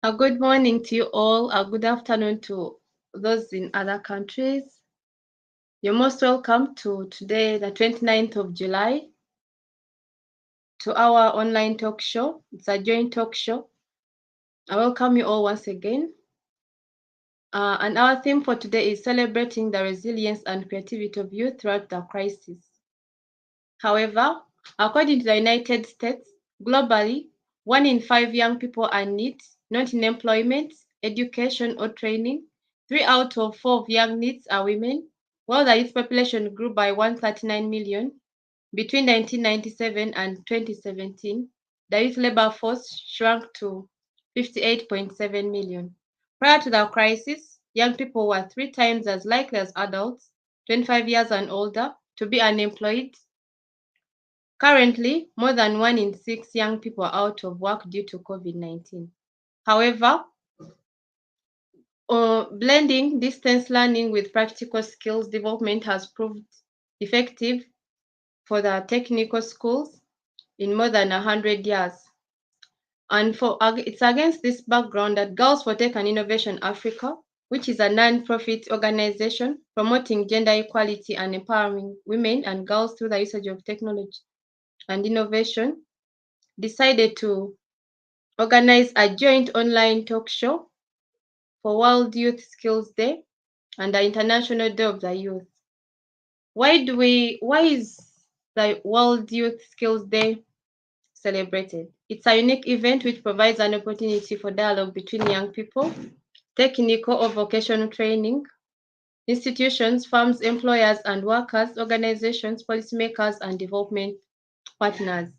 A good morning to you all. A good afternoon to those in other countries. You're most welcome to today, the 29th of July, to our online talk show. It's a joint talk show. I welcome you all once again. And our theme for today is celebrating the resilience and creativity of youth throughout the crisis. However, according to the United States, globally, 1 in 5 young people are not in employment, education, or training. 3 out of 4 of young needs are women, while the youth population grew by 139 million. Between 1997 and 2017, the youth labor force shrank to 58.7 million. Prior to the crisis, young people were 3 times as likely as adults, 25 years and older, to be unemployed. Currently, more than 1 in 6 young people are out of work due to COVID-19. However, blending distance learning with practical skills development has proved effective for the technical schools in more than 100 years. And it's against this background that Girls for Tech and Innovation Africa, which is a non-profit organization promoting gender equality and empowering women and girls through the usage of technology and innovation, decided to organize a joint online talk show for World Youth Skills Day and the International Day of the Youth. Why is the World Youth Skills Day celebrated? It's a unique event which provides an opportunity for dialogue between young people, technical or vocational training, institutions, firms, employers and workers, organizations, policymakers, and development partners.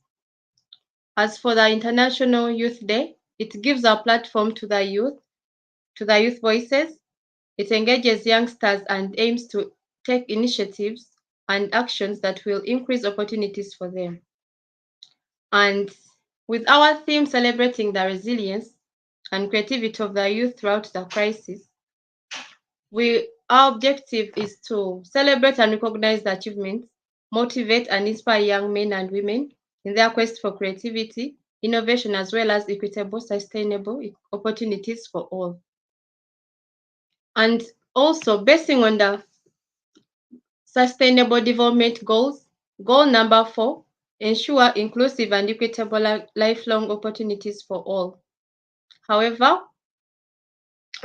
As for the International Youth Day, it gives a platform to the youth voices. It engages youngsters and aims to take initiatives and actions that will increase opportunities for them. And with our theme celebrating the resilience and creativity of the youth throughout the crisis, our objective is to celebrate and recognize the achievements, motivate and inspire young men and women in their quest for creativity, innovation, as well as equitable, sustainable opportunities for all. And also, basing on the Sustainable Development Goals, goal number 4, ensure inclusive and equitable lifelong opportunities for all. However,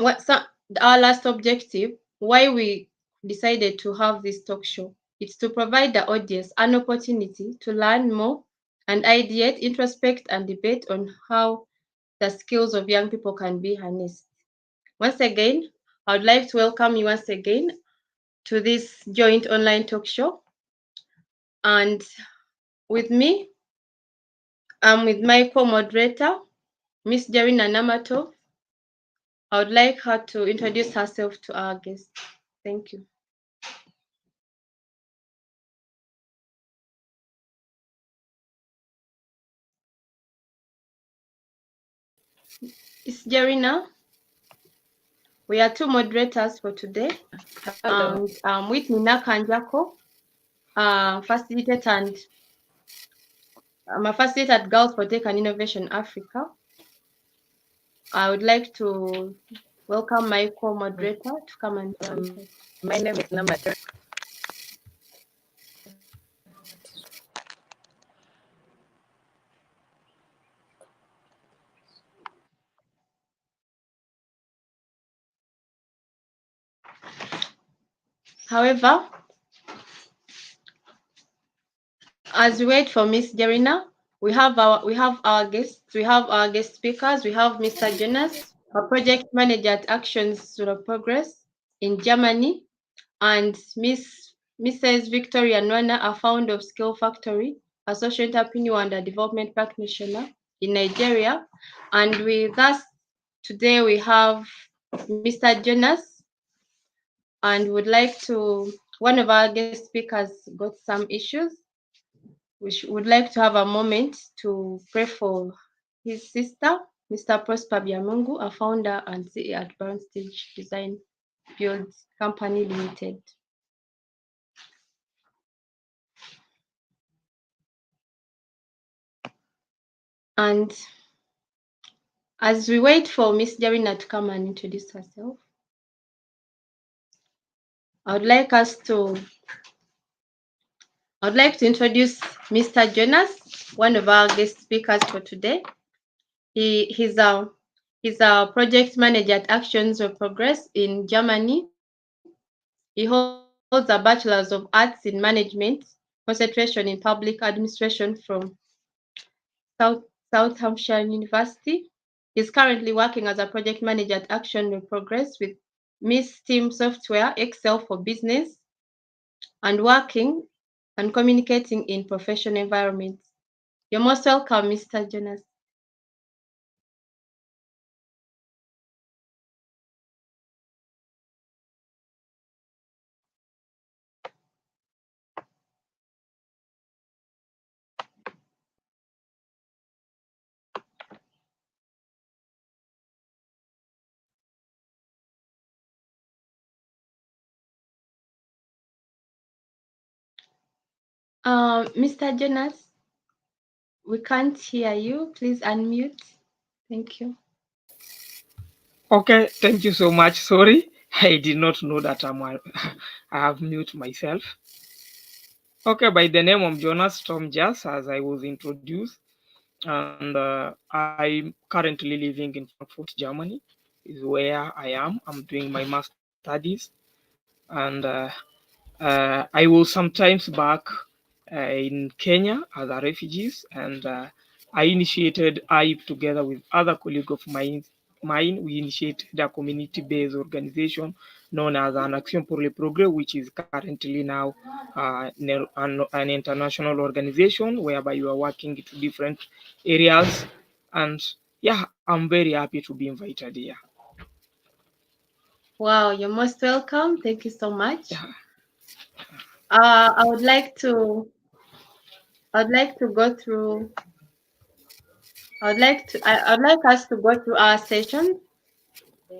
our last objective, why we decided to have this talk show, it's to provide the audience an opportunity to learn more and ideate, introspect, and debate on how the skills of young people can be harnessed. Once again, I would like to welcome you once again to this joint online talk show. And with me, I'm with my co-moderator, Miss Jarina Namato. I would like her to introduce herself to our guest. Thank you. Miss Jarina, we are 2 moderators for today. Hello. And with Nina Kanjako, facilitator and I'm a facilitator at Girls for Tech and Innovation Africa. I would like to welcome my co-moderator to come and join us. My name is Namato. However, as we wait for Miss Jarina, we have our guests. We have our guest speakers. We have Mr. Jonas, a project manager at Actions Zero Progress in Germany, and Mrs. Victoria Nwana, a founder of Skill Factory, a social entrepreneur and a development practitioner in Nigeria. And with us today we have Mr. Jonas, and one of our guest speakers got some issues. Would like to have a moment to pray for his sister, Mr. Prosper Biamungu, a founder and CEO at Stage Design Builds Company Limited. And As we wait for Miss Jarina to come and introduce herself, I would like us to I would like to introduce Mr. Jonas, one of our guest speakers for today. He's a project manager at Actions of Progress in Germany. He holds a Bachelor's of Arts in Management, concentration in Public Administration from Southampton University. He's currently working as a project manager at Action of Progress with Miss Team Software, Excel for Business, and working and communicating in professional environments. You're most welcome, Mr. Jonas. Mr. Jonas, we can't hear you. Please unmute. Thank you. Okay, thank you so much. Sorry, I did not know that I have mute myself. Okay, by the name of Jonas Tom Jas, as I was introduced, and I'm currently living in Frankfurt, Germany, is where I am. I'm doing my master studies, and I was sometimes back in Kenya as a refugees, and I initiated IEP together with other colleagues of mine. We initiated a community-based organization known as an Action pour le Progrès, which is currently now an international organization whereby you are working into different areas. And yeah, I'm very happy to be invited here. Wow, you're most welcome. Thank you so much. Yeah. I would like to go through. I'd like us to go through our session,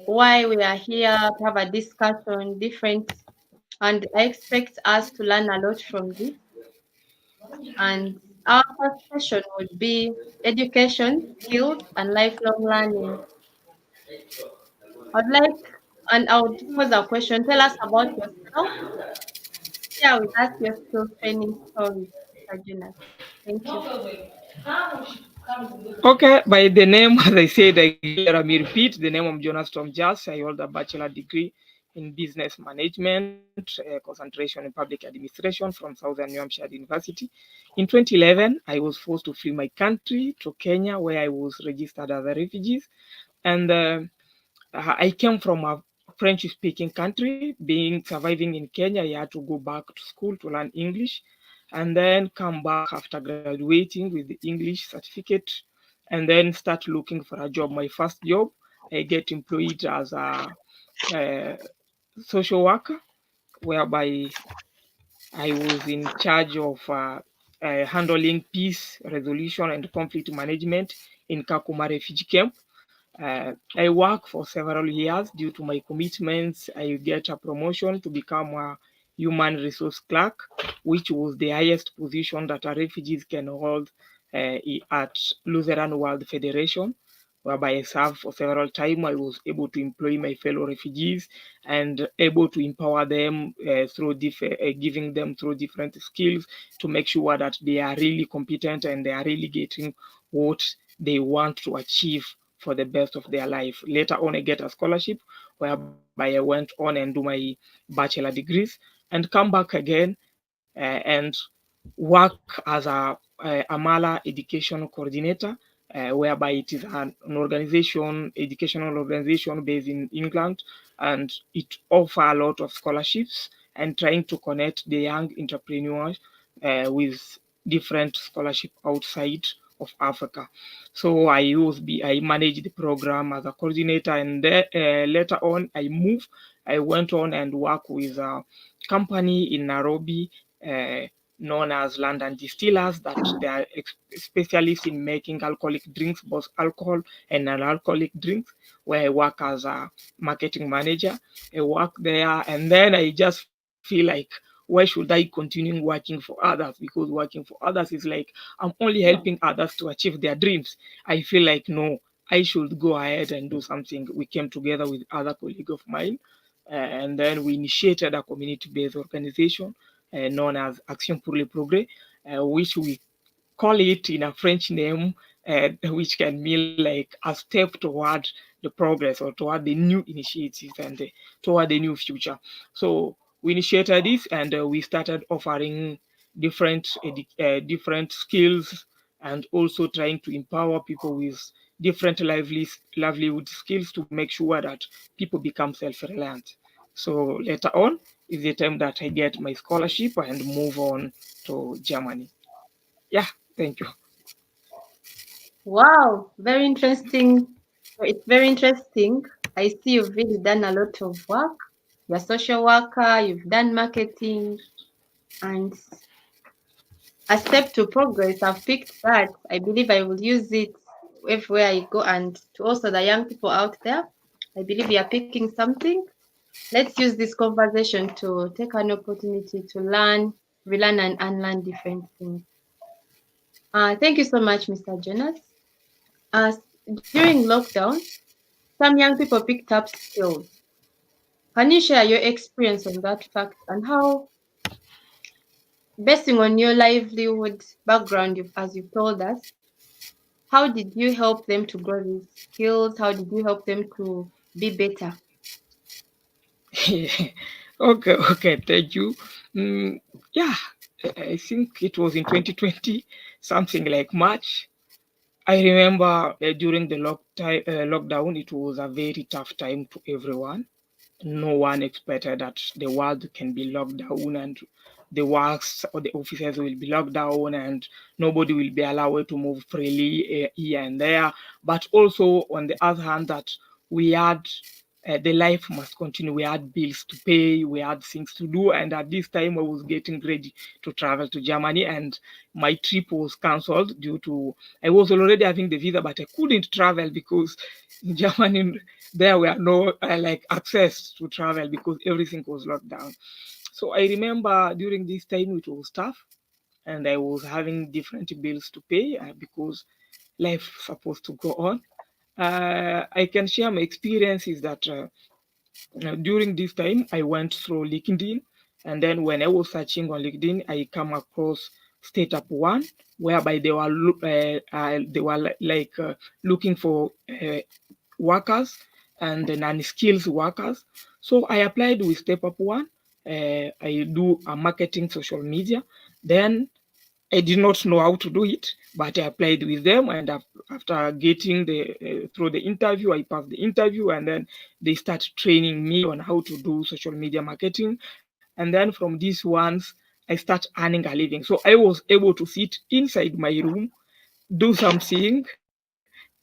why we are here to have a discussion, different, and I expect us to learn a lot from this. And our first session would be education, skills, and lifelong learning. I'd like, and I would pose a question. Tell us about yourself. Share with us your skills training story, Mr. Jonas. Thank you. Okay, by the name, as I said, let me repeat the name of Jonas Tom Jas. I hold a bachelor degree in business management, concentration in public administration from Southern New Hampshire University. In 2011, I was forced to flee my country to Kenya, where I was registered as a refugee. And I came from a French-speaking country. Being surviving in Kenya, I had to go back to school to learn English, and then come back after graduating with the English certificate, and then start looking for a job. My first job, I get employed as a social worker, whereby I was in charge of handling peace resolution and conflict management in Kakuma refugee camp. I work for several years due to my commitments. I get a promotion to become a human resource clerk, which was the highest position that a refugees can hold at Lutheran World Federation, whereby I served for several time. I was able to employ my fellow refugees and able to empower them through giving them through different skills to make sure that they are really competent and they are really getting what they want to achieve for the best of their life. Later on, I get a scholarship whereby I went on and do my bachelor degrees and come back again and work as a Mala education coordinator, whereby it is educational organization based in England, and it offers a lot of scholarships and trying to connect the young entrepreneurs with different scholarship outside of Africa. So I managed the program as a coordinator, and later on I went on and worked with a company in Nairobi known as London Distillers, that they are specialists in making alcoholic drinks, both alcohol and non-alcoholic drinks, where I work as a marketing manager. I work there, and then I just feel like, why should I continue working for others? Because working for others is like I'm only helping others to achieve their dreams. I feel like no, I should go ahead and do something. We came together with other colleague of mine, and then we initiated a community-based organization known as Action pour le Progrès, which we call it in a French name, which can mean like a step toward the progress or toward the new initiatives and toward the new future. So we initiated this, and we started offering different skills, and also trying to empower people with different livelihood skills to make sure that people become self-reliant. So later on is the time that I get my scholarship and move on to Germany. Yeah, thank you. Wow, very interesting. It's very interesting. I see you've really done a lot of work. You're a social worker, you've done marketing, and a step to progress. I've picked that. I believe I will use it everywhere I go. And to also the young people out there, I believe you are picking something. Let's use this conversation to take an opportunity to learn, relearn, and unlearn different things. Thank you so much, Mr. Jonas. During lockdown, some young people picked up skills. Can you share your experience on that fact and how, basing on your livelihood background, as you've told us, how did you help them to grow these skills? How did you help them to be better? Okay, thank you. Yeah, I think it was in 2020, something like March. I remember during the lockdown, it was a very tough time to everyone. No one expected that the world can be locked down and the works or the offices will be locked down and nobody will be allowed to move freely here and there. But also, on the other hand, that we had the life must continue. We had bills to pay, we had things to do, and at this time I was getting ready to travel to Germany, and my trip was cancelled due to I was already having the visa, but I couldn't travel because in Germany there were no like access to travel because everything was locked down. So I remember during this time it was tough, and I was having different bills to pay because life supposed to go on. I can share my experiences that during this time I went through LinkedIn, and then when I was searching on LinkedIn, I come across Startup One, whereby they were looking for workers and non-skills workers. So I applied with Step Up One. I do a marketing social media. Then I did not know how to do it, but I applied with them, and after getting the through the interview, I passed the interview, and then they start training me on how to do social media marketing. And then from these ones, I start earning a living. So I was able to sit inside my room, do something,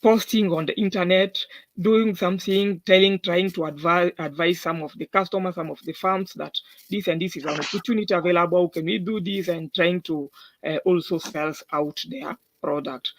posting on the internet, doing something, trying to advise some of the customers, some of the firms that this and this is an opportunity available. Can we do this? And trying to also sell out their product.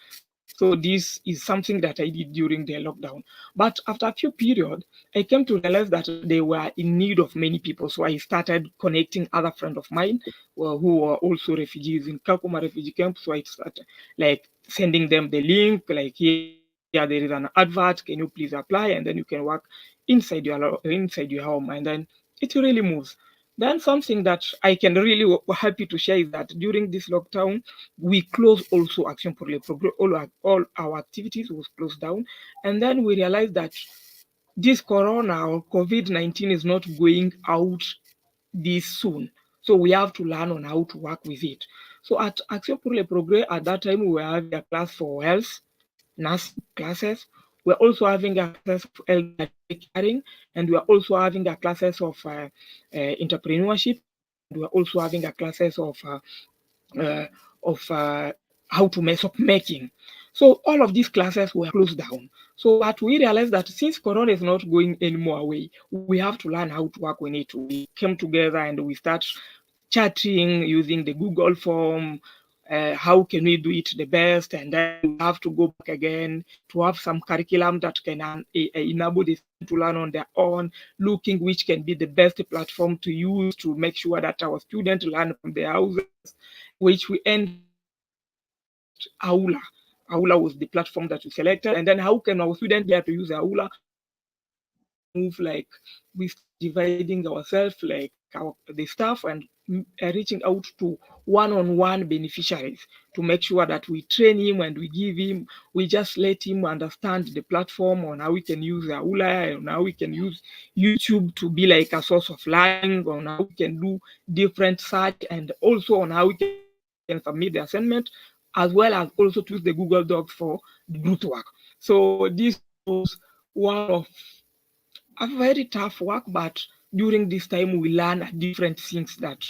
So this is something that I did during the lockdown. But after a few period, I came to realize that they were in need of many people. So I started connecting other friends of mine who were also refugees in Kakuma refugee camp. So I started like sending them the link, like here there is an advert. Can you please apply? And then you can work inside your home, and then it really moves. Then something that I can really happy to share is that during this lockdown, we closed also Action pour le Progrès. All our activities was closed down, and then we realized that this corona or COVID-19 is not going out this soon. So we have to learn on how to work with it. So at Action pour le Progrès, at that time, we were having a class for health, nursing classes. We're also having a class of elder caring, and we're also having a classes of entrepreneurship, and we're also having a classes uh, of how to mess up making. So all of these classes were closed down. So but we realized that since Corona is not going any more away, we have to learn how to work on it. We came together and we start chatting using the Google form. How can we do it the best? And then we have to go back again to have some curriculum that can enable the students to learn on their own, looking which can be the best platform to use to make sure that our students learn from their houses, which we end Aula. Aula was the platform that we selected, and then how can our students get to use Aula? Move like we start dividing ourselves, like the staff, and reaching out to one-on-one beneficiaries to make sure that we train him and we just let him understand the platform on how we can use Aula, on how we can use YouTube to be like a source of learning, on how we can do different search, and also on how we can submit the assignment, as well as also to use the Google Docs for the group work. So this was one of a very tough work, but during this time we learn different things that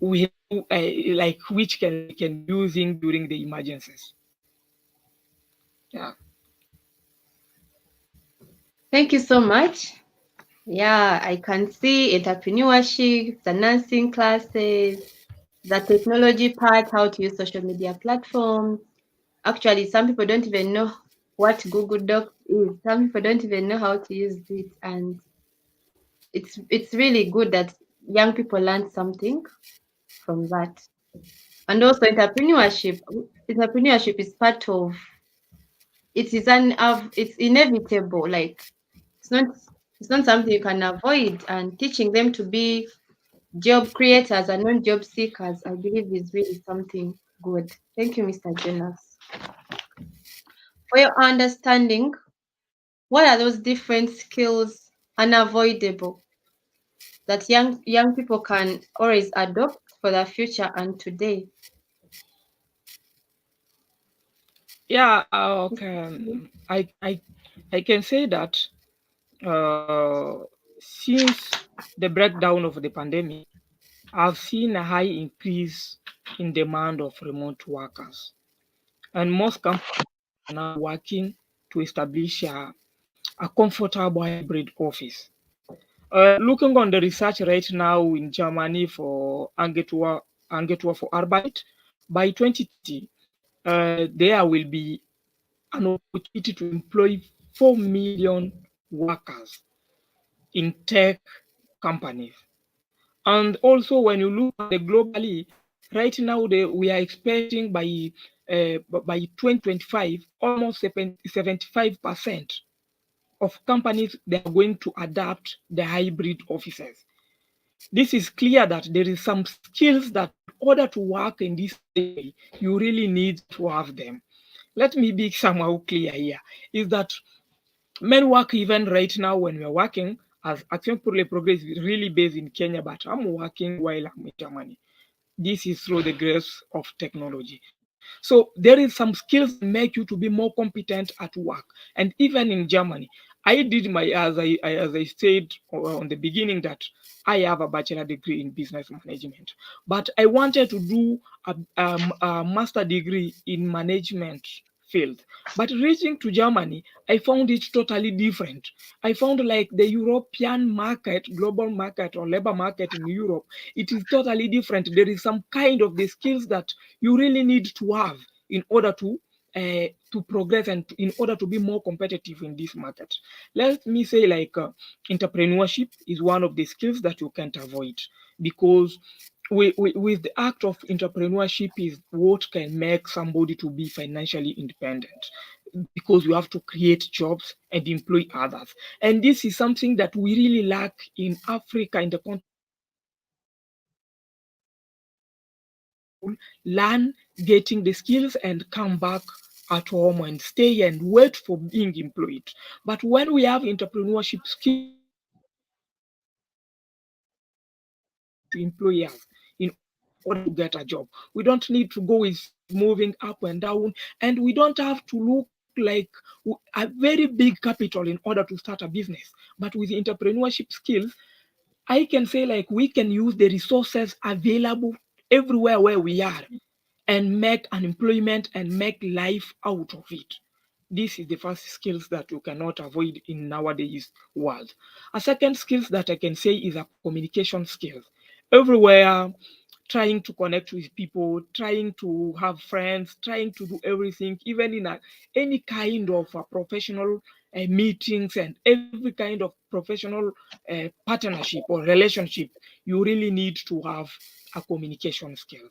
we like, which can be using during the emergencies. Yeah. Thank you so much. Yeah, I can see entrepreneurship, the nursing classes, the technology part, how to use social media platforms. Actually, some people don't even know what Google Docs is. Some people don't even know how to use it, and it's really good that young people learn something from that. And also entrepreneurship. Entrepreneurship is part of it's inevitable. Like it's not something you can avoid. And teaching them to be job creators and not job seekers, I believe, is really something good. Thank you, Mr. Jonas. For your understanding, what are those different skills unavoidable that young people can always adopt for the future and today? Yeah. Okay. I can say that since the breakdown of the pandemic, I've seen a high increase in demand of remote workers, and most companies are now working to establish a comfortable hybrid office. Looking on the research right now in Germany for Agentur for Arbeit, by 2030, there will be an opportunity to employ 4 million workers in tech companies. And also, when you look at the globally, right now we are expecting by 2025, almost 75% of companies, they are going to adapt the hybrid offices. This is clear that there is some skills that in order to work in this way, you really need to have them. Let me be somehow clear here, is that many work even right now when we are working as Action pour le Progress is really based in Kenya, but I'm working while I'm in Germany. This is through the grace of technology. So there is some skills that make you to be more competent at work. And even in Germany, I did my, as I said on the beginning, that I have a bachelor degree in business management, but I wanted to do a master degree in management field. But reaching to Germany, I found it totally different. I found like the European market, global market or labor market in Europe, it is totally different. There is some kind of the skills that you really need to have in order to progress and in order to be more competitive in this market. Let me say like entrepreneurship is one of the skills that you can't avoid, because with the act of entrepreneurship is what can make somebody to be financially independent, because you have to create jobs and employ others. And this is something that we really lack in Africa, in the country. Learn getting the skills and come back at home and stay and wait for being employed. But when we have entrepreneurship skills, to employers in order to get a job, we don't need to go with moving up and down, and we don't have to look like a very big capital in order to start a business. But with entrepreneurship skills, I can say like we can use the resources available everywhere where we are and make unemployment and make life out of it. This is the first skills that you cannot avoid in nowadays world. A second skills that I can say is a communication skills. Everywhere, trying to connect with people, trying to have friends, trying to do everything, even in any kind of professional meetings and every kind of professional partnership or relationship, you really need to have a communication skills.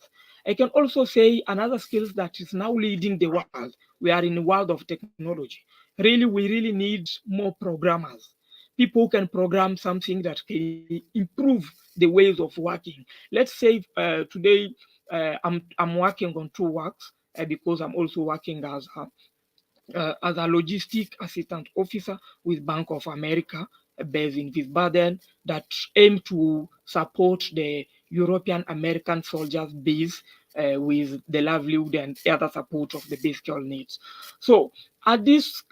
I can also say another skills that is now leading the world. We are in a world of technology. Really, we really need more programmers. People who can program something that can improve the ways of working. Let's say today I'm working on two works because I'm also working as a logistic assistant officer with Bank of America based in Wiesbaden that aim to support the European American soldiers base with the livelihood and other support of the basic needs. So at this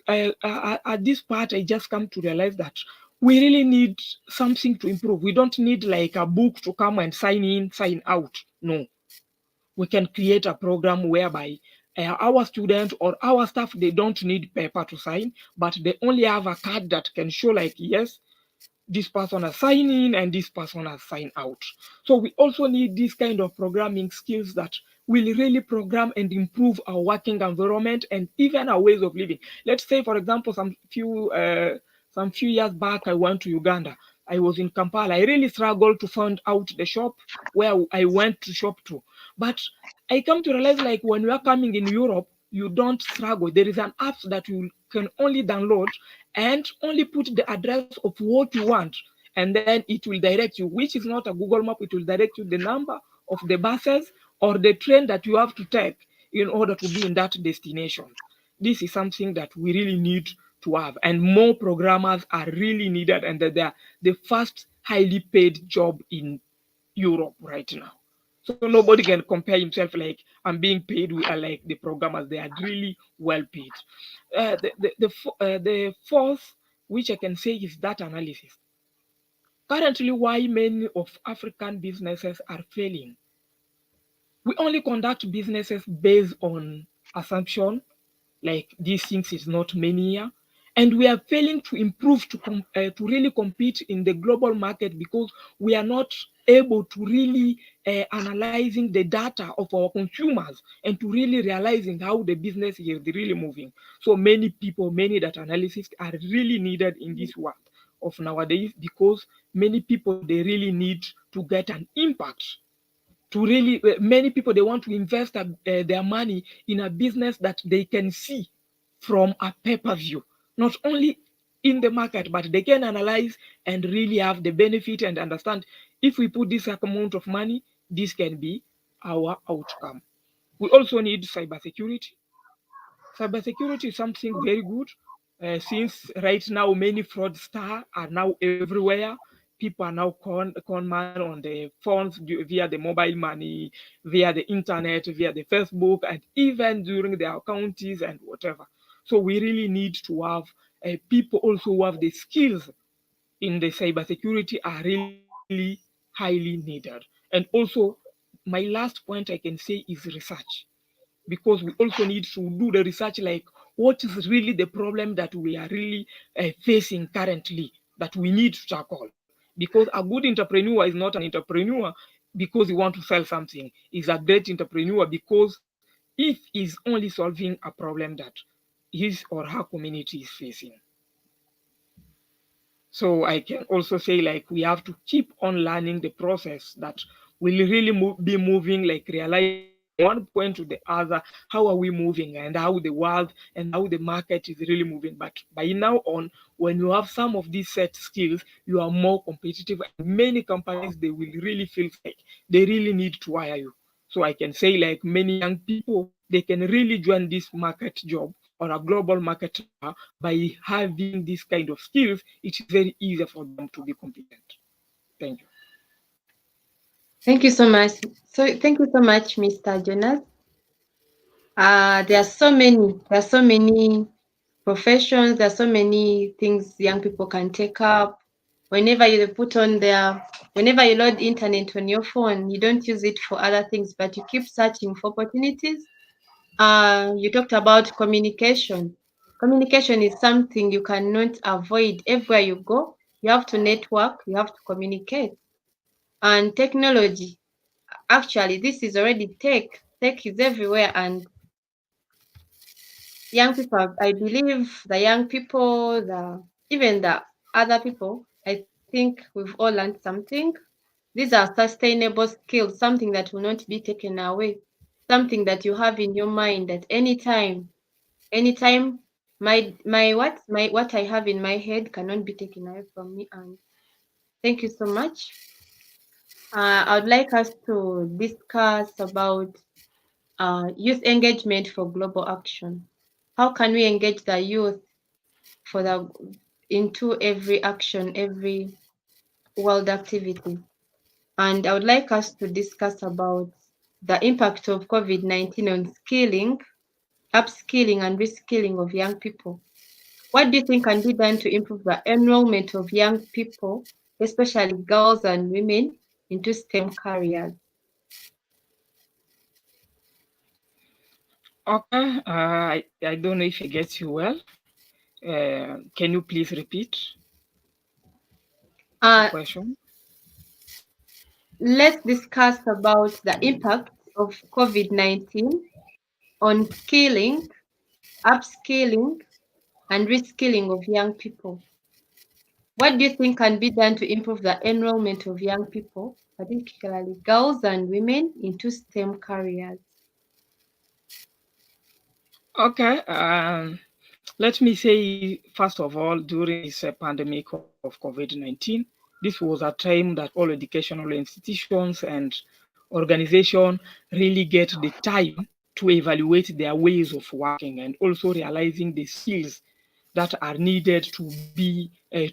part, I just come to realize that we really need something to improve. We don't need like a book to come and sign in, sign out. No, we can create a program whereby our students or our staff, they don't need paper to sign, but they only have a card that can show like, yes, this person has signed in and this person has signed out. So we also need this kind of programming skills that will really program and improve our working environment and even our ways of living. Let's say, for example, some few years back, I went to Uganda. I was in Kampala. I really struggled to find out the shop where I went to shop to. But I come to realize like when you are coming in Europe, you don't struggle. There is an app that you can only download and only put the address of what you want, and then it will direct you, which is not a Google map. It will direct you the number of the buses or the train that you have to take in order to be in that destination. This is something that we really need to have, and more programmers are really needed, and they are the first highly paid job in Europe right now. So nobody can compare himself like I'm being paid. We are like the programmers; they are really well paid. The fourth, which I can say, is data analysis. Currently, why many of African businesses are failing? We only conduct businesses based on assumption, like these things is not many, and we are failing to improve to really compete in the global market because we are not able to really analyzing the data of our consumers and to really realizing how the business is really moving. So many people, many data analysts are really needed in this world of nowadays because many people, they really need to get an impact to really many people, they want to invest their money in a business that they can see from a pay-per-view, not only in the market, but they can analyze and really have the benefit and understand if we put this amount of money, this can be our outcome. We also need cybersecurity. Cybersecurity is something very good since right now many fraudsters are now everywhere. People are now con man on the phones via the mobile money, via the internet, via the Facebook, and even during their counties and whatever. So we really need to have people also who have the skills in the cybersecurity are really highly needed. And also, my last point I can say is research, because we also need to do the research like what is really the problem that we are really facing currently that we need to tackle. Because a good entrepreneur is not an entrepreneur because he want to sell something. He's a great entrepreneur because if he's only solving a problem that his or her community is facing. So I can also say like we have to keep on learning the process that will really be moving, like realizing from one point to the other, how are we moving and how the world and how the market is really moving. But by now on, when you have some of these set skills, you are more competitive. And many companies, they will really feel like they really need to hire you. So I can say like many young people, they can really join this market job or a global market by having this kind of skills. It is very easy for them to be competent. Thank you. Thank you so much. Thank you so much, Mr. Jonas. There are so many professions, there are so many things young people can take up. Whenever you load internet on your phone, you don't use it for other things, but you keep searching for opportunities. You talked about communication. Communication is something you cannot avoid. Everywhere you go, you have to network, you have to communicate. And technology, actually, this is already tech. Tech is everywhere, and young people, I believe the young people, even the other people, I think we've all learned something. These are sustainable skills, something that will not be taken away. something that you have in your mind that anytime what I have in my head cannot be taken away from me. And thank you so much. I would like us to discuss about youth engagement for global action. How can we engage the youth into every action, every world activity? And I would like us to discuss about the impact of COVID-19 on skilling, upskilling, and reskilling of young people. What do you think can be done to improve the enrollment of young people, especially girls and women, into STEM careers? Okay, I don't know if I get you well. Can you please repeat the Uh, question? let's discuss about the impact of COVID-19 on skilling, upskilling, and reskilling of young people. What do you think can be done to improve the enrollment of young people, particularly girls and women, into STEM careers? Okay, let me say, first of all, during this pandemic of COVID-19, this was a time that all educational institutions and organizations really get the time to evaluate their ways of working and also realizing the skills that are needed to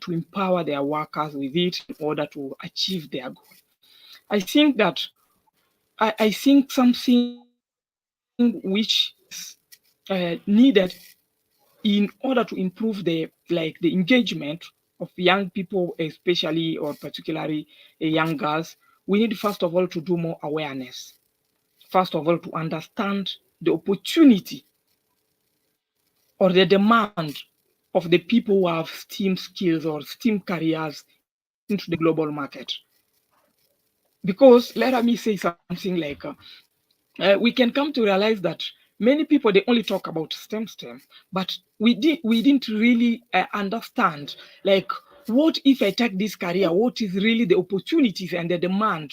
empower their workers with it in order to achieve their goal. I think that I think something which is needed in order to improve the engagement of young people, especially or particularly young girls, we need first of all to do more awareness. First of all, to understand the opportunity or the demand of the people who have STEAM skills or STEAM careers into the global market. Because let me say something like we can come to realize that many people they only talk about STEM, but we didn't really understand like what if I take this career, what is really the opportunities and the demand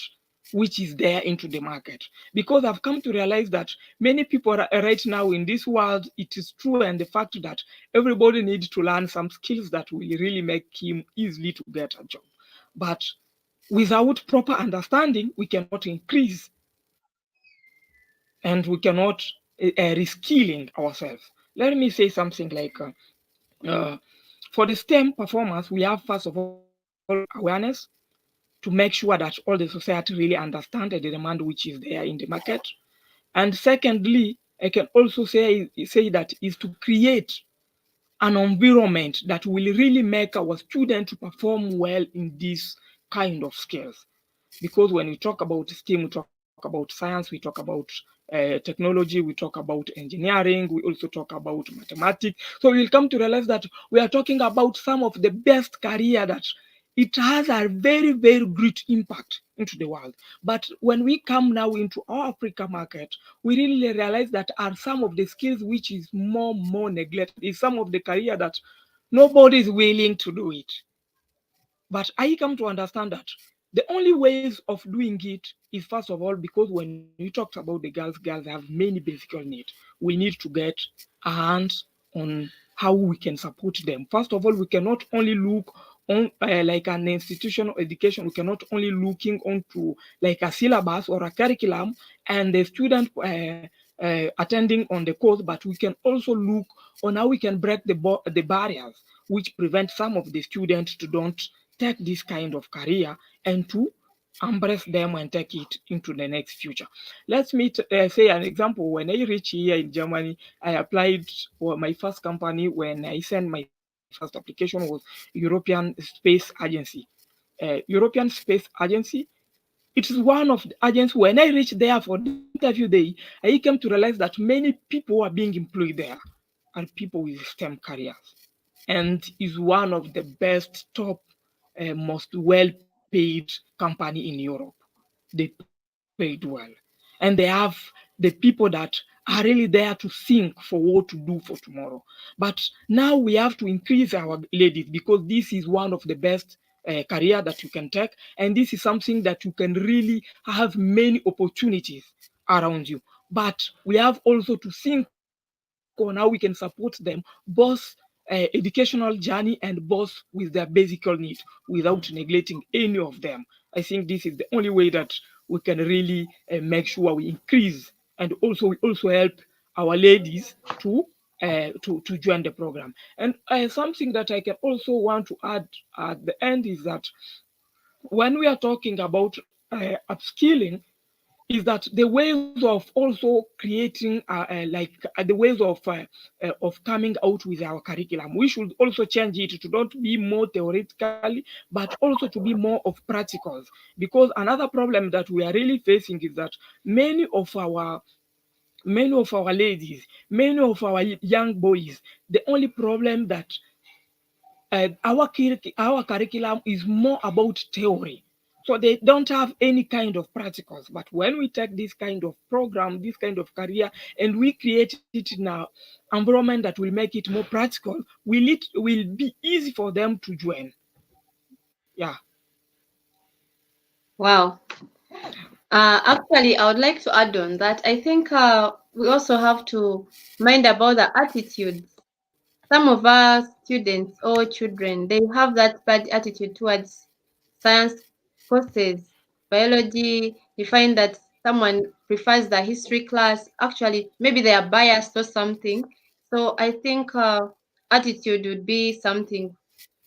which is there into the market. Because I've come to realize that many people right now in this world, it is true, and the fact that everybody needs to learn some skills that will really make him easily to get a job. But without proper understanding, we cannot increase and we cannot reskilling ourselves. Let me say something like for the STEM performance, we have first of all awareness to make sure that all the society really understand the demand which is there in the market. And secondly, I can also say that is to create an environment that will really make our students perform well in this kind of skills. Because when we talk about STEM, we talk about science, we talk about technology, we talk about engineering, we also talk about mathematics. So we'll come to realize that we are talking about some of the best career that it has a very, very great impact into the world. But when we come now into our Africa market, we really realize that are some of the skills which is more neglected, is some of the career that nobody is willing to do it. But I come to understand that the only ways of doing it is first of all, because when you talked about the girls have many basic needs. We need to get a hands on how we can support them. First of all, we cannot only look on like an institutional education. We cannot only looking onto like a syllabus or a curriculum and the student attending on the course, but we can also look on how we can break the barriers which prevent some of the students to don't take this kind of career and to embrace them and take it into the next future. Let me say an example. When I reached here in Germany, I applied for my first company. When I sent my first application was European Space Agency. European Space Agency, it is one of the agents. When I reached there for the interview day, I came to realize that many people are being employed there are people with STEM careers and is one of the best top most well paid company in Europe. They paid well. And they have the people that are really there to think for what to do for tomorrow. But now we have to increase our ladies because this is one of the best career that you can take. And this is something that you can really have many opportunities around you. but we have also to think on how we can support them both educational journey and both with their basic needs without neglecting any of them. I think this is the only way that we can really make sure we increase, and also we also help our ladies to join the program. And something that I can also want to add at the end is that when we are talking about upskilling, is that the ways of also creating the ways of coming out with our curriculum, we should also change it to not be more theoretically but also to be more of practicals, because another problem that we are really facing is that many of our ladies, many of our young boys, the only problem that our curriculum is more about theory. So they don't have any kind of practicals. But when we take this kind of program, this kind of career, and we create it in an environment that will make it more practical, will be easy for them to join. Yeah. Wow. Actually, I would like to add on that. I think we also have to mind about the attitudes. Some of our students or children, they have that bad attitude towards science courses, biology. You find that someone prefers the history class. Actually, maybe they are biased or something. So I think attitude would be something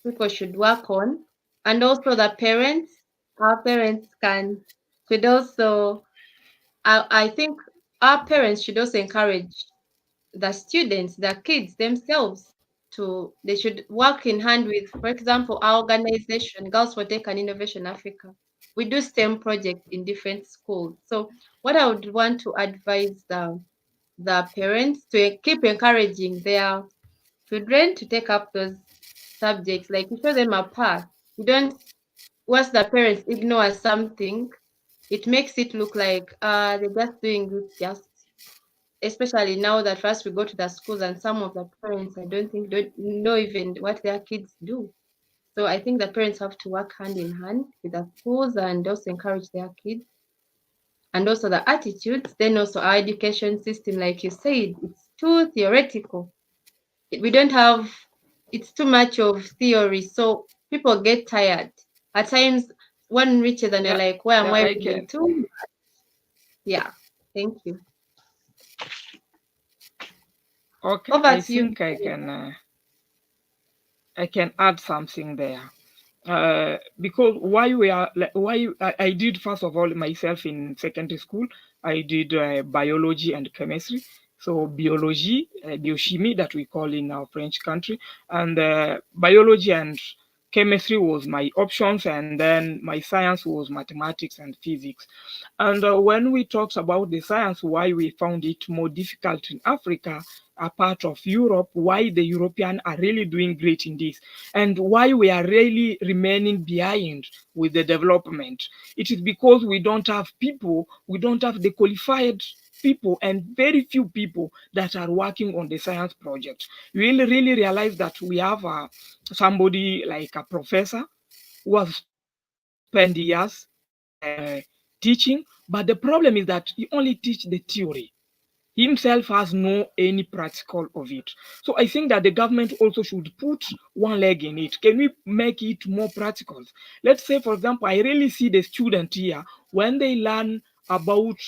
people should work on. And also the parents, our parents should also, I think our parents should also encourage the students, the kids themselves, they should work in hand with, for example, our organization, Girls for Tech and Innovation Africa. We do STEM projects in different schools. So what I would want to advise the parents to keep encouraging their children to take up those subjects, like you show them a path. You don't, once the parents ignore something, it makes it look like they're just doing it just, especially now that first we go to the schools and some of the parents I don't think don't know even what their kids do. So I think the parents have to work hand in hand with the schools and also encourage their kids, and also the attitudes. Then also our education system, like you said, it's too theoretical. We don't have, it's too much of theory, so people get tired at times. One reaches and you're Yeah, like, why am I I reading can. too? Yeah, thank you. Okay, Over I to you. think I can add something there. Because I did, first of all, myself in secondary school, I did biology and chemistry. So biology, biochimie that we call in our French country, and biology and chemistry was my options, and then my science was mathematics and physics. And when we talked about the science, why we found it more difficult in Africa, a part of Europe, why the Europeans are really doing great in this, and why we are really remaining behind with the development. It is because we don't have people, we don't have the qualified people, and very few people that are working on the science project. We will really realize that we have somebody like a professor who has spent years teaching, but the problem is that he only teach the theory, himself has no any practical of it. So I think that the government also should put one leg in it. Can we make it more practical? Let's say, for example, I really see the student here, when they learn about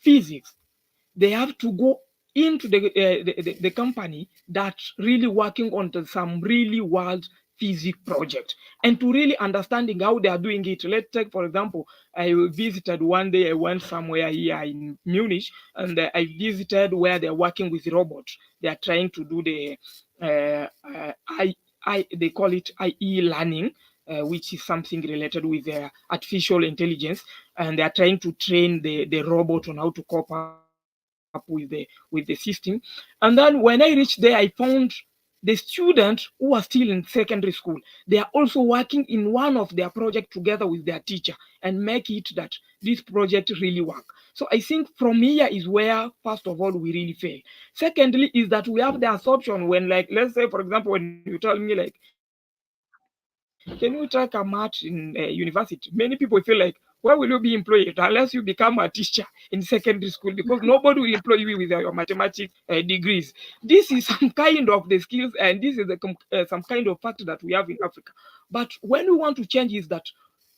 physics, they have to go into the company that's really working on some really wild physics project, and to really understanding how they are doing it. Let's take, for example, I visited one day, I went somewhere here in Munich, and I visited where they're working with robots. They are trying to do the they call it IE learning, which is something related with artificial intelligence, and they are trying to train the robot on how to cope up with the system. And then when I reached there, I found the students who are still in secondary school. They are also working in one of their projects together with their teacher and make it that this project really work. So I think from here is where, first of all, we really fail. Secondly, is that we have the assumption when, like, let's say, for example, when you tell me, like, can you take a math in university? Many people feel like, Where will you be employed unless you become a teacher in secondary school? Because nobody will employ you with your mathematics degrees. This is some kind of the skills, and this is some kind of fact that we have in Africa. But when we want to change is that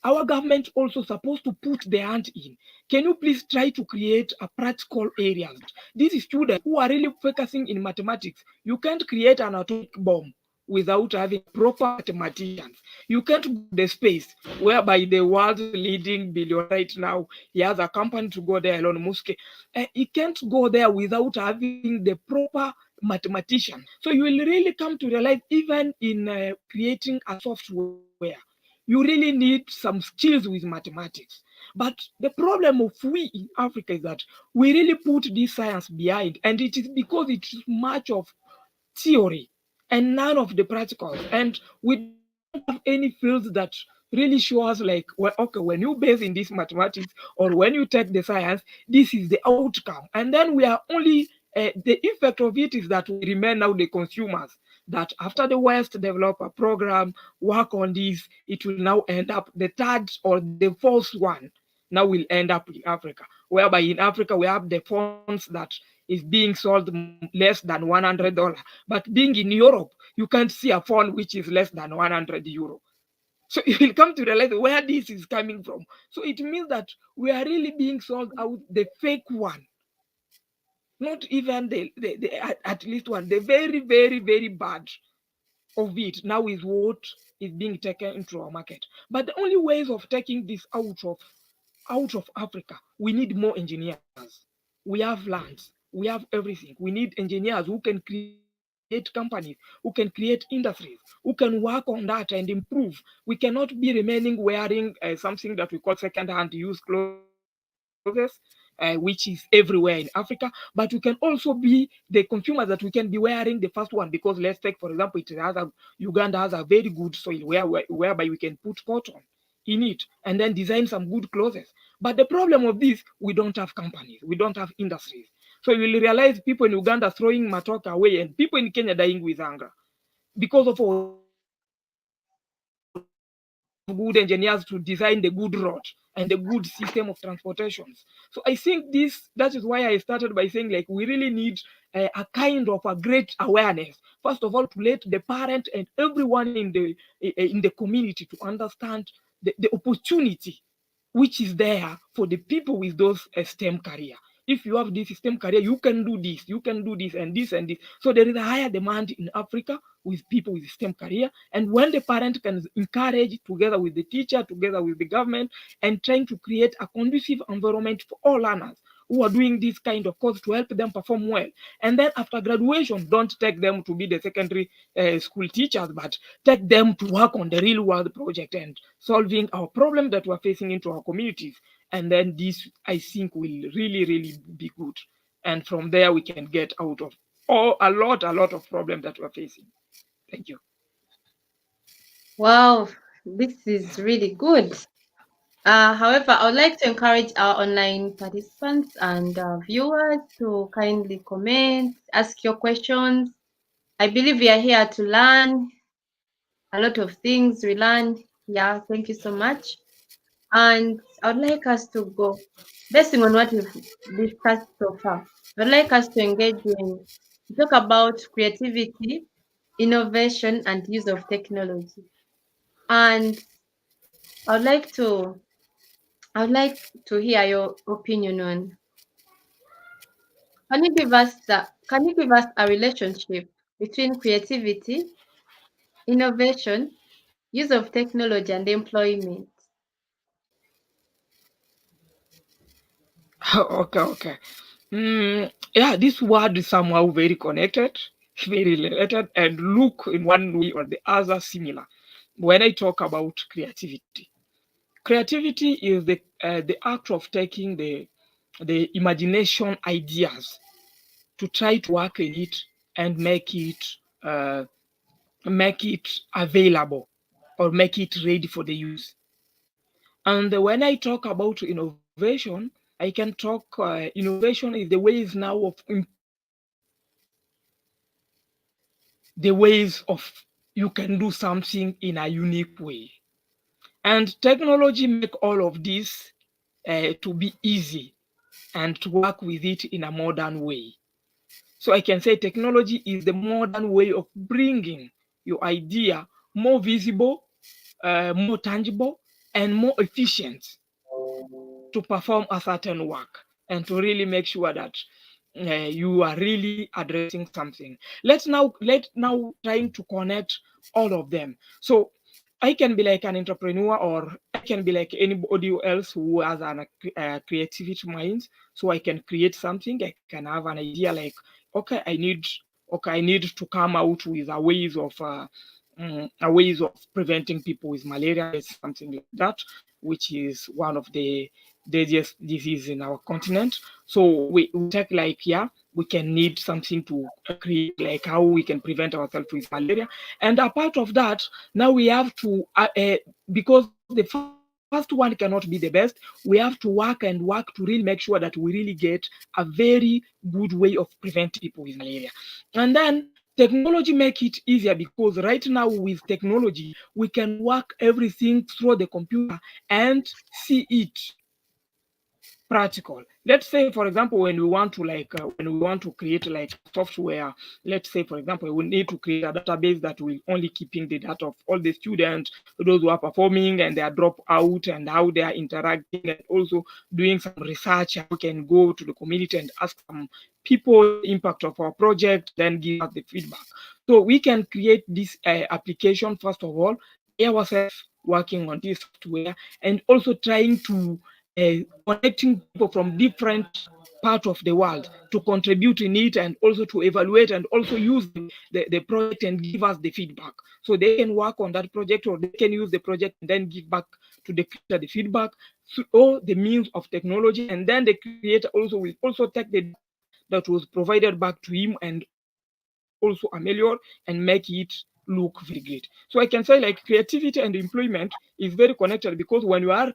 our government also supposed to put their hand in. Can you please try to create a practical areas? These students who are really focusing in mathematics, you can't create an atomic bomb without having proper mathematicians. You can't go to the space whereby the world's leading billionaire right now, he has a company to go there, Elon Musk. He can't go there without having the proper mathematician. So you will really come to realize even in creating a software, you really need some skills with mathematics. But the problem of we in Africa is that we really put this science behind, and it is because it's much of theory and none of the practicals. And we don't have any fields that really show us like, well, okay, when you base in this mathematics or when you take the science, this is the outcome. And then we are only the effect of it is that we remain now the consumers. That after the West develop a program, work on this, it will now end up the third or the fourth one now will end up in Africa. Whereby in Africa we have the phones that is being sold less than $100. But being in Europe, you can't see a phone which is less than 100 euro. So you will come to realize where this is coming from. So it means that we are really being sold out the fake one, not even at least one, the very, very, very bad of it now is what is being taken into our market. But the only ways of taking this out of Africa, we need more engineers. We have lands, we have everything. We need engineers who can create companies, who can create industries, who can work on that and improve. We cannot be remaining wearing something that we call second-hand use clothes, which is everywhere in Africa. But we can also be the consumers that we can be wearing the first one, because let's take, for example, Uganda has a very good soil whereby we can put cotton in it and then design some good clothes. But the problem of this, we don't have companies, we don't have industries. So you will realize people in Uganda throwing matoke away and people in Kenya dying with hunger because of our good engineers to design the good road and the good system of transportations. So I think that is why I started by saying like we really need a kind of a great awareness. First of all, to let the parent and everyone in the community to understand the opportunity which is there for the people with those STEM career. If you have this STEM career, you can do this and this and this. So there is a higher demand in Africa with people with STEM career. And when the parent can encourage together with the teacher, together with the government, and trying to create a conducive environment for all learners who are doing this kind of course to help them perform well. And then after graduation, don't take them to be the secondary school teachers, but take them to work on the real world project and solving our problem that we're facing into our communities. And then this, I think, will really, really be good. And from there, we can get out of a lot of problems that we're facing. Thank you. Wow, this is really good. However, I would like to encourage our online participants and viewers to kindly comment, ask your questions. I believe we are here to learn a lot of things. We learn. Yeah, thank you so much. And I would like us to go, based on what we've discussed so far, I would like us to engage in talk about creativity, innovation, and use of technology. And I would like to I would like to hear your opinion on, can you give us a relationship between creativity, innovation, use of technology, and employment? Okay. Yeah, this word is somehow very connected, very related, and look in one way or the other similar. When I talk about creativity is the act of taking the imagination ideas to try to work in it and uh, make it available or make it ready for the use. And when I talk about innovation, I can talk innovation is the ways now of the ways of you can do something in a unique way. And technology make all of this to be easy and to work with it in a modern way. So I can say technology is the modern way of bringing your idea more visible, more tangible, and more efficient to perform a certain work and to really make sure that you are really addressing something. Let now trying to connect all of them. So I can be like an entrepreneur, or I can be like anybody else who has an creativity mind. So I can create something. I can have an idea like, okay, I need to come out with a ways of preventing people with malaria, something like that, which is one of the deadliest disease in our continent. So we take like, yeah, we can need something to create like how we can prevent ourselves with malaria. And a part of that, now we have to because the first one cannot be the best, we have to work to really make sure that we really get a very good way of preventing people with malaria. And then technology make it easier because right now with technology we can work everything through the computer and see it practical. Let's say, for example, when we want to create like software, let's say, for example, we need to create a database that will only keeping the data of all the students, those who are performing and their drop out and how they are interacting, and also doing some research. We can go to the community and ask some people the impact of our project, then give us the feedback. So we can create this application first of all by ourselves, working on this software, and also trying to connecting people from different part of the world to contribute in it, and also to evaluate and also use the project and give us the feedback. So they can work on that project, or they can use the project and then give back to the creator the feedback through all the means of technology. And then the creator also will also take the data that was provided back to him and also ameliorate and make it look very great. So I can say like creativity and employment is very connected, because when you are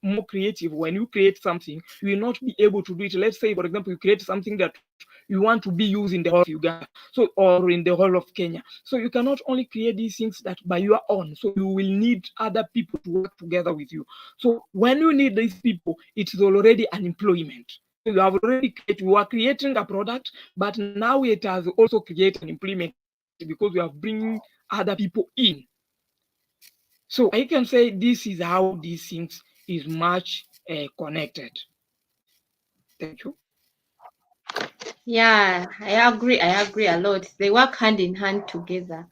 more creative, when you create something, you will not be able to do it. Let's say, for example, you create something that you want to be used in the whole of Uganda, so, or in the whole of Kenya. So you cannot only create these things that by your own. So you will need other people to work together with you. So when you need these people, it is already an employment. So you have already created, you are creating a product, but now it has also created an employment because you are bringing other people in. So I can say this is how these things is much connected. Thank you. Yeah, I agree a lot. They work hand in hand together.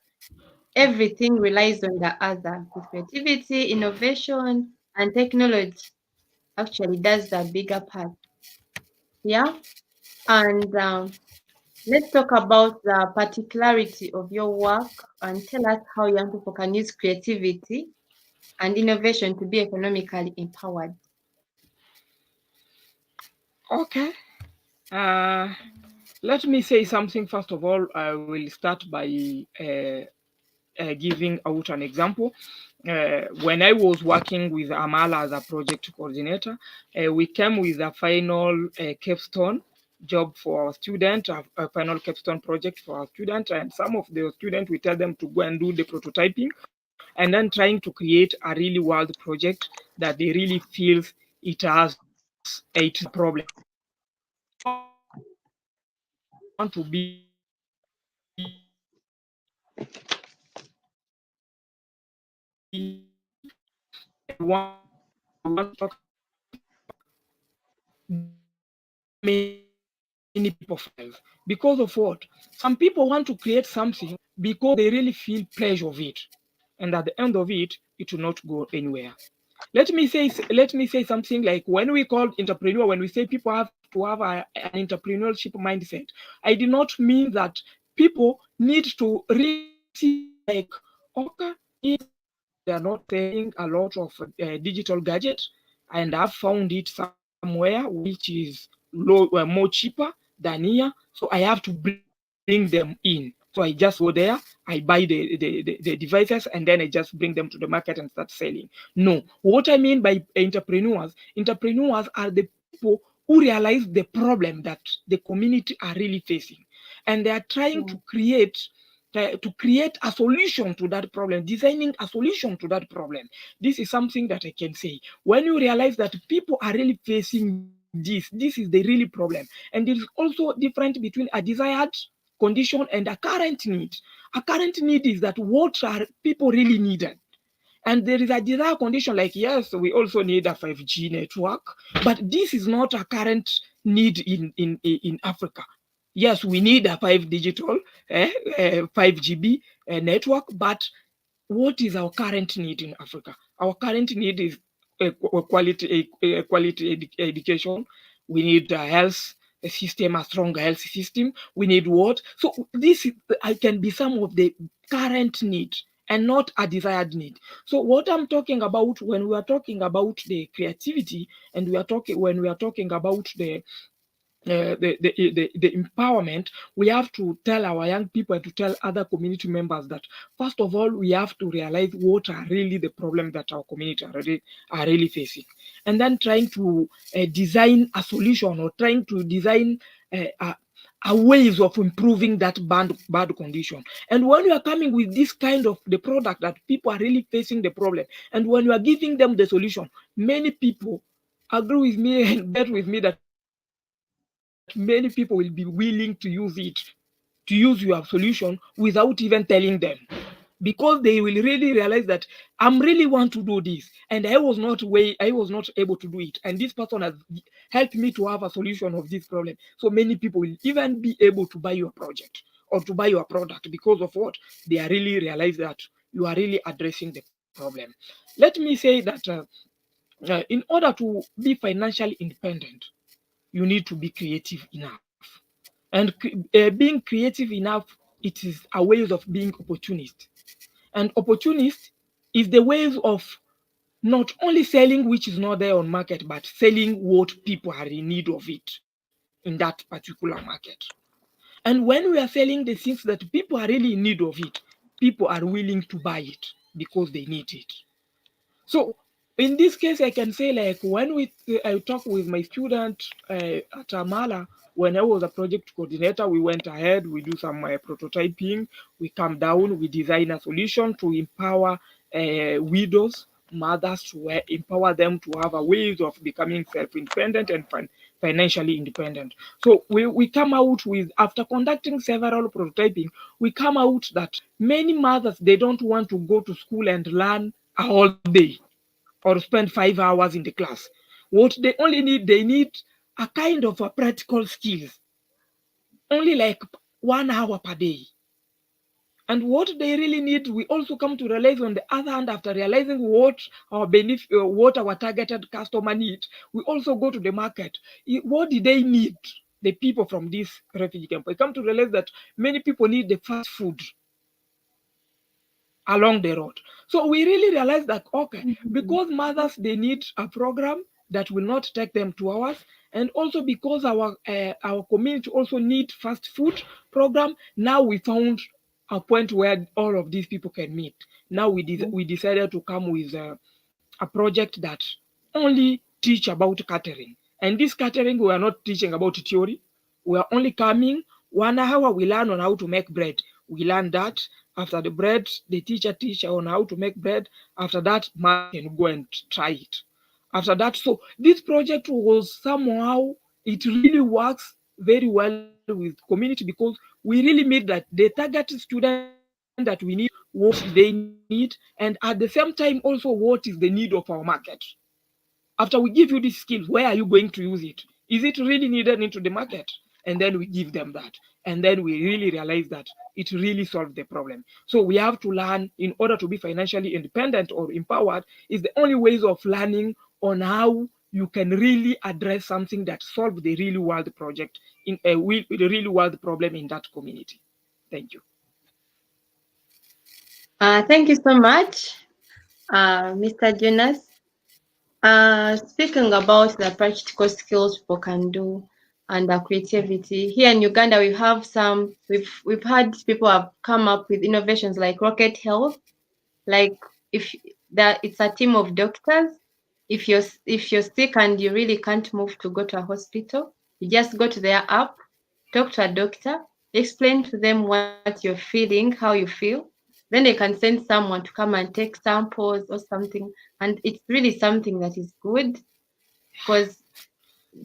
Everything relies on the other. With creativity, innovation, and technology actually does the bigger part. Yeah. And let's talk about the particularity of your work and tell us how young people can use creativity and innovation to be economically empowered. Okay. Uh, Let me say something. First of all, I will start by giving out an example. When I was working with Amala as a project coordinator, we came with a final capstone job for our student, a final capstone project for our student, and some of the students, we tell them to go and do the prototyping, and then trying to create a really world project that they really feel it is a problem. Want to be we want to talk many people fail because of what? Some people want to create something because they really feel pleasure of it, and at the end of it, it will not go anywhere. Let me say something like, when we call entrepreneur, when we say people have to have an entrepreneurship mindset, I do not mean that people need to really see like, okay, if they are not selling a lot of digital gadgets, and I've found it somewhere which is more cheaper than here, so I have to bring them in. So I just go there, I buy the devices, and then I just bring them to the market and start selling. No, what I mean by entrepreneurs are the people who realize the problem that the community are really facing, and they are trying Yeah. to create to create a solution to that problem, designing a solution to that problem. This is something that I can say. When you realize that people are really facing this is the really problem. And there is also difference between a desired condition and a current need. A current need is that what are people really needed. And there is a desired condition like, yes, we also need a 5G network, but this is not a current need in Africa. Yes, we need a 5 digital, 5GB network, but what is our current need in Africa? Our current need is quality education. We need a health system, a strong health system. We need what? So this can be some of the current need and not a desired need. So what I'm talking about when we are talking about the creativity and when we are talking about the empowerment, we have to tell our young people and to tell other community members that first of all we have to realize what are really the problem that our community are really facing, and then trying to design a solution or trying to design a ways of improving that bad condition. And when you are coming with this kind of the product that people are really facing the problem, and when you are giving them the solution, many people agree with me and bet with me that many people will be willing to use your solution without even telling them, because they will really realize that I'm really want to do this and I was not able to do it, and this person has helped me to have a solution of this problem. So many people will even be able to buy your project or to buy your product because of what they are really realize that you are really addressing the problem. Let me say that in order to be financially independent, you need to be creative enough. And being creative enough, it is a way of being opportunist. And opportunist is the ways of not only selling which is not there on market, but selling what people are in need of it in that particular market. And when we are selling the things that people are really in need of it, people are willing to buy it because they need it. So in this case, I can say like when I talk with my student at Amala, when I was a project coordinator, we went ahead, we do some prototyping, we come down, we design a solution to empower widows, mothers, to empower them to have a ways of becoming self-independent and financially independent. So we come out with, after conducting several prototyping, we come out that many mothers, they don't want to go to school and learn a whole day or spend 5 hours in the class. What they only need, they need a kind of a practical skills, only like 1 hour per day. And what they really need, we also come to realize on the other hand, after realizing what our benefit, what our targeted customer need, we also go to the market. What do they need? The people from this refugee camp. We come to realize that many people need the fast food along the road. So we really realize that, okay, because mothers, they need a program that will not take them 2 hours, and also because our community also need fast food program, now we found a point where all of these people can meet. Now we decided to come with a project that only teach about catering. And this catering, we are not teaching about theory. We are only coming 1 hour, we learn on how to make bread. We learn that. After the bread, the teacher on how to make bread. After that, man can go and try it. After that, so this project was somehow, it really works very well with community, because we really made that the target student that we need, what they need, and at the same time also what is the need of our market. After we give you these skills, where are you going to use it? Is it really needed into the market? And then we give them that. And then we really realize that it really solved the problem. So we have to learn in order to be financially independent or empowered. Is the only ways of learning on how you can really address something that solves the real world project in the real world problem in that community. Thank you. Thank you so much, Mr. Jonas. Speaking about the practical skills people can do and the creativity, here in Uganda we have some. We've had people have come up with innovations like Rocket Health. Like if that it's a team of doctors. If you're sick and you really can't move to go to a hospital, you just go to their app, talk to a doctor, explain to them what you're feeling, how you feel. Then they can send someone to come and take samples or something. And it's really something that is good because,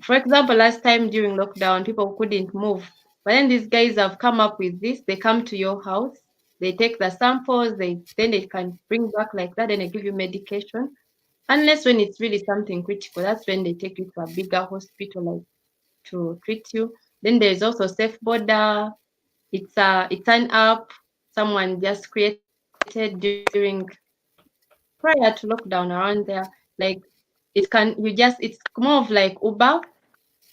for example, last time during lockdown, people couldn't move. But then these guys have come up with this. They come to your house, they take the samples, then they can bring back like that, and they give you medication. Unless when it's really something critical, that's when they take you to a bigger hospital, like to treat you. Then there's also Safe Border. It's an app someone just created during prior to lockdown around there. Like it's more of like Uber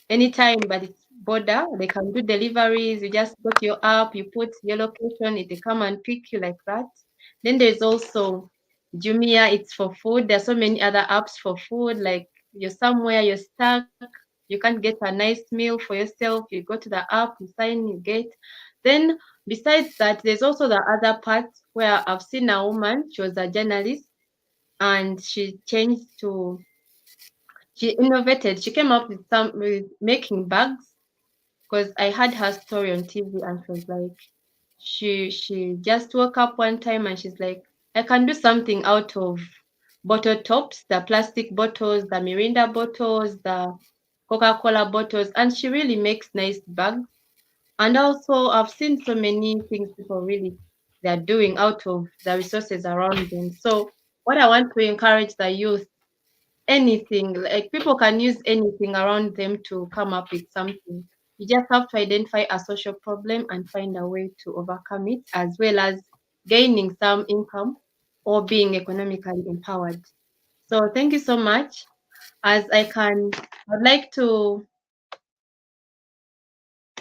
anytime, but it's border. They can do deliveries. You just go to your app, you put your location, they come and pick you like that. Then there's also Jumia, it's for food. There's so many other apps for food, like you're somewhere, you're stuck, you can't get a nice meal for yourself. You go to the app, you sign, you get. Then besides that, there's also the other part where I've seen a woman, she was a journalist, and she innovated. She came up with making bags because I had her story on TV, and she was like, she just woke up one time and she's like, I can do something out of bottle tops, the plastic bottles, the Mirinda bottles, the Coca-Cola bottles, and she really makes nice bags. And also, I've seen so many things people really they're doing out of the resources around them. So, what I want to encourage the youth, anything, like people can use anything around them to come up with something. You just have to identify a social problem and find a way to overcome it, as well as gaining some income or being economically empowered. So thank you so much. As I'd like to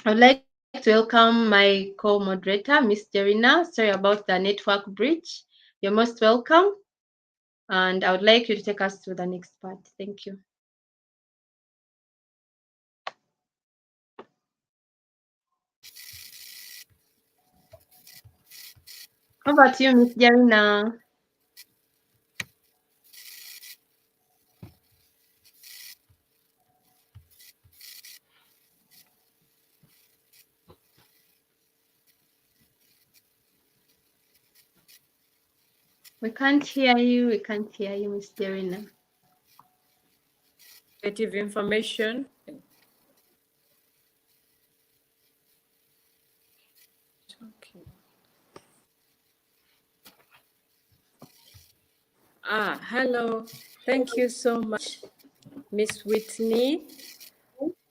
I'd like to welcome my co-moderator, Miss Jerina. Sorry about the network bridge. You're most welcome. And I would like you to take us to the next part. Thank you. Over to you, Miss Jerina. We can't hear you. We can't hear you, Miss Jerina. Creative information. Okay. Hello. Thank you so much, Miss Whitney.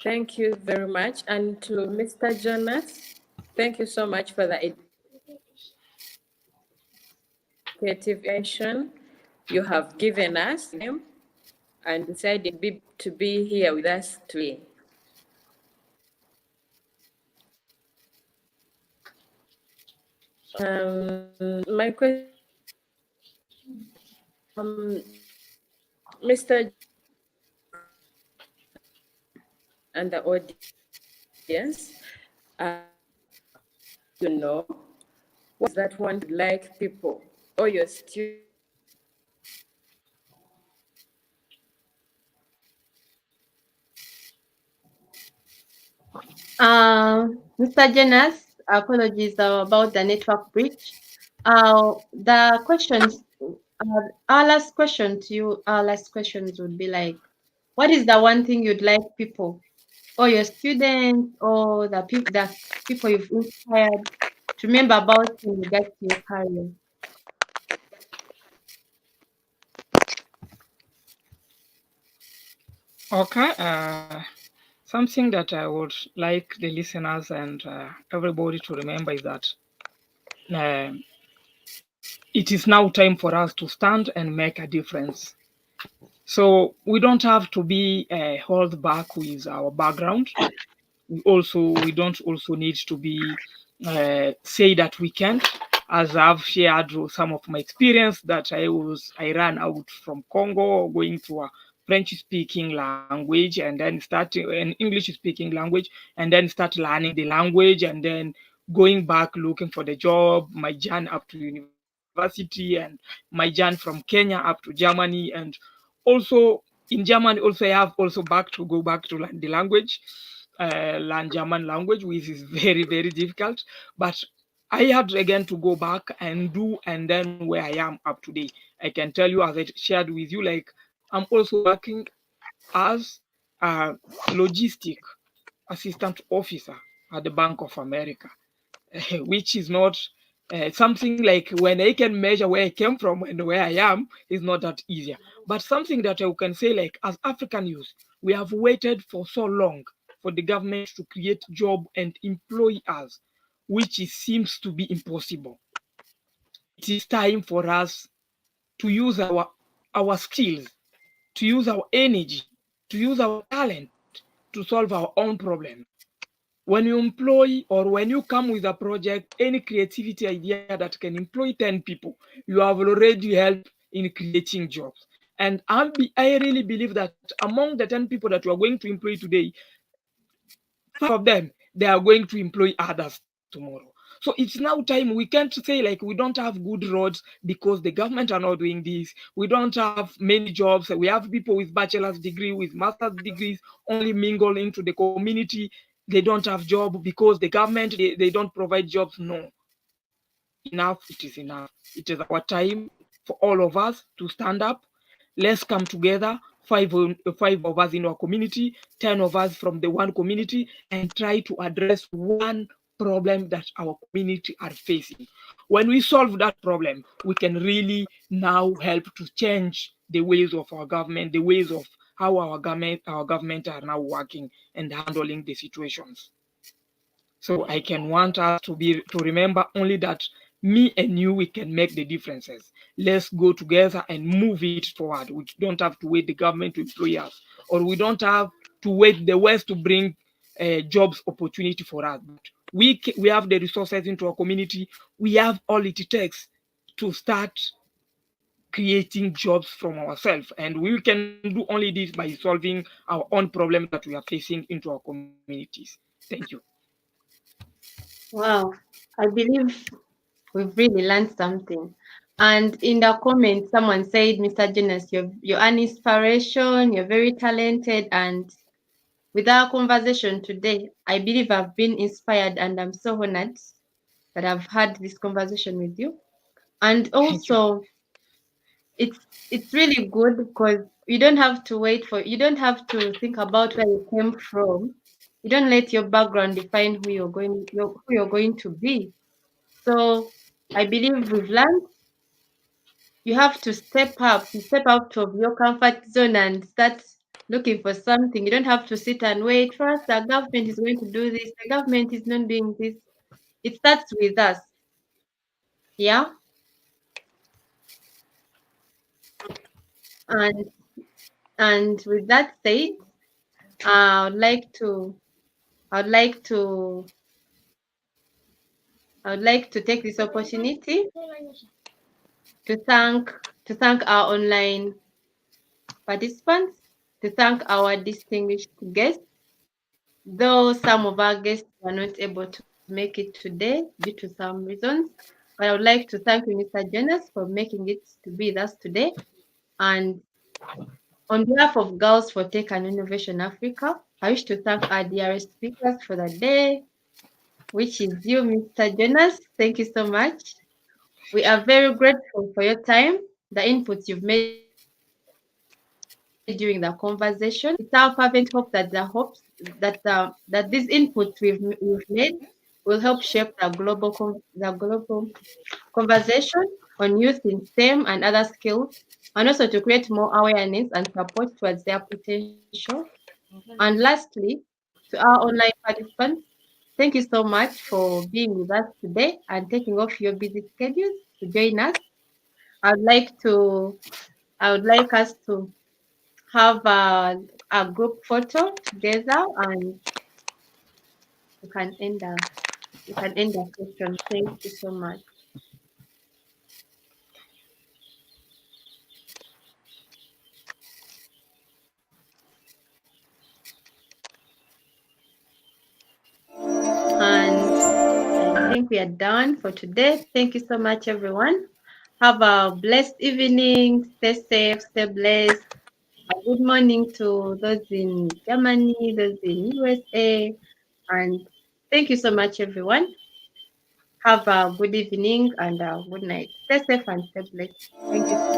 Thank you very much. And to Mr. Jonas, thank you so much for the educative information you have given us and decided to be here with us today. My question, Mr. and the audience, you know, what is that one you like people or your students? Mr. Jonas, apologies about the network bridge. The questions, our last questions would be like, what is the one thing you'd like people, or your students, or the people you've inspired to remember about when you get to your career? Okay. Something that I would like the listeners and everybody to remember is that it is now time for us to stand and make a difference. So we don't have to be held back with our background. We don't also need to be say that we can't. As I've shared some of my experience that I ran out from Congo going to a French-speaking language and then starting an English-speaking language and then start learning the language and then going back looking for the job, my journey up to university and my journey from Kenya up to Germany, and also in Germany also I have also go back to learn the language. learn German language, which is very, very difficult. But I had again to go back and do, and then where I am up today. I can tell you, as I shared with you, like I'm also working as a logistic assistant officer at the Bank of America, which is not something like when I can measure where I came from and where I am is not that easier. But something that I can say, like as African youth, we have waited for so long for the government to create job and employ us, which seems to be impossible. It is time for us to use our skills, to use our energy, to use our talent to solve our own problems. When you employ or when you come with a project, any creativity idea that can employ 10 people, you have already helped in creating jobs. And I really believe that among the 10 people that you are going to employ today, 5 of them, they are going to employ others tomorrow. So it's now time. We can't say like we don't have good roads because the government are not doing this. We don't have many jobs. We have people with bachelor's degree, with master's degrees only mingle into the community. They don't have job because the government, they don't provide jobs. No, enough. It is enough. It is our time for all of us to stand up. Let's come together, five of us in our community, 10 of us from the one community, and try to address one problem that our community are facing. When we solve that problem, we can really now help to change the ways of our government, the ways of how our government are now working and handling the situations. So I can want us to remember only that me and you, we can make the differences. Let's go together and move it forward. We don't have to wait the government to employ us, or we don't have to wait the West to bring jobs opportunity for us. But we have the resources into our community. We have all it takes to start creating jobs from ourselves, and we can do only this by solving our own problem that we are facing into our communities. Thank you. Wow, I believe we've really learned something. And in the comments, someone said, Mr. Jonas, you're an inspiration, you're very talented. And with our conversation today, I believe I've been inspired, and I'm so honored that I've had this conversation with you. And also, it's really good because you don't have to think about where you came from. You don't let your background define who you're going to be. So I believe we've learned you have to step up. You step out of your comfort zone and start looking for something. You don't have to sit and wait. First, the government is going to do this. The government is not doing this. It starts with us. Yeah. And with that said, I would like to take this opportunity to thank our online participants, to thank our distinguished guests. Though some of our guests were not able to make it today due to some reasons, but I would like to thank you, Mr. Jonas, for making it to be with us today. And on behalf of Girls for Tech and Innovation Africa, I wish to thank our dearest speakers for the day, which is you, Mr. Jonas. Thank you so much. We are very grateful for your time, the inputs you've made during the conversation. It's our fervent hope that that these inputs we've made will help shape the global conversation on youth in STEM and other skills, and also to create more awareness and support towards their potential. And lastly, to our online participants, thank you so much for being with us today and taking off your busy schedules to join us. I would like us to have a group photo together, and you can end the session. Thank you so much. And I think we are done for today. Thank you so much, everyone. Have a blessed evening. Stay safe, stay blessed. A good morning to those in Germany, those in USA, and thank you so much, everyone. Have a good evening and a good night. Stay safe and stay blessed. Thank you.